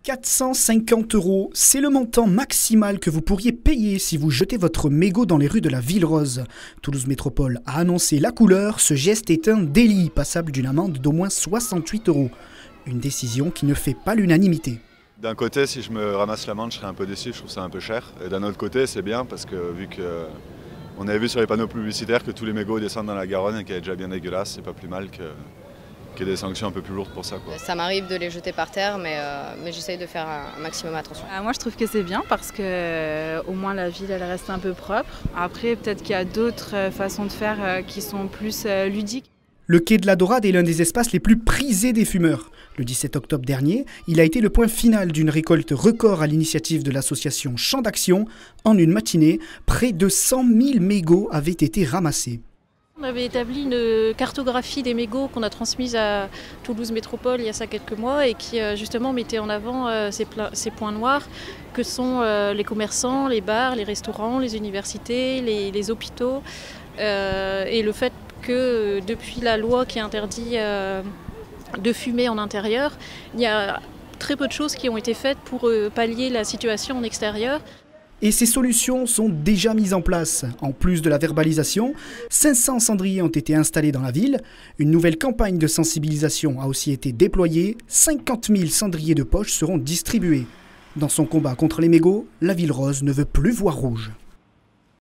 450 €, c'est le montant maximal que vous pourriez payer si vous jetez votre mégot dans les rues de la Ville Rose. Toulouse Métropole a annoncé la couleur, ce geste est un délit passible d'une amende d'au moins 68 €. Une décision qui ne fait pas l'unanimité. D'un côté, si je me ramasse l'amende, je serais un peu déçu, je trouve ça un peu cher. Et d'un autre côté, c'est bien parce que vu qu'on avait vu sur les panneaux publicitaires que tous les mégots descendent dans la Garonne et qu'elle est déjà bien dégueulasse, c'est pas plus mal qu'il y ait des sanctions un peu plus lourdes pour ça, quoi. Ça m'arrive de les jeter par terre, mais j'essaye de faire un maximum attention. Moi je trouve que c'est bien parce que au moins la ville elle reste un peu propre. Après peut-être qu'il y a d'autres façons de faire qui sont plus ludiques. Le quai de la Dorade est l'un des espaces les plus prisés des fumeurs. Le 17 octobre dernier, il a été le point final d'une récolte record à l'initiative de l'association Champ d'Action. En une matinée, près de 100 000 mégots avaient été ramassés. On avait établi une cartographie des mégots qu'on a transmise à Toulouse Métropole il y a ça quelques mois et qui justement mettait en avant ces points noirs que sont les commerçants, les bars, les restaurants, les universités, les hôpitaux et le fait que depuis la loi qui interdit de fumer en intérieur, il y a très peu de choses qui ont été faites pour pallier la situation en extérieur. Et ces solutions sont déjà mises en place. En plus de la verbalisation, 500 cendriers ont été installés dans la ville. Une nouvelle campagne de sensibilisation a aussi été déployée. 50 000 cendriers de poche seront distribués. Dans son combat contre les mégots, la Ville Rose ne veut plus voir rouge.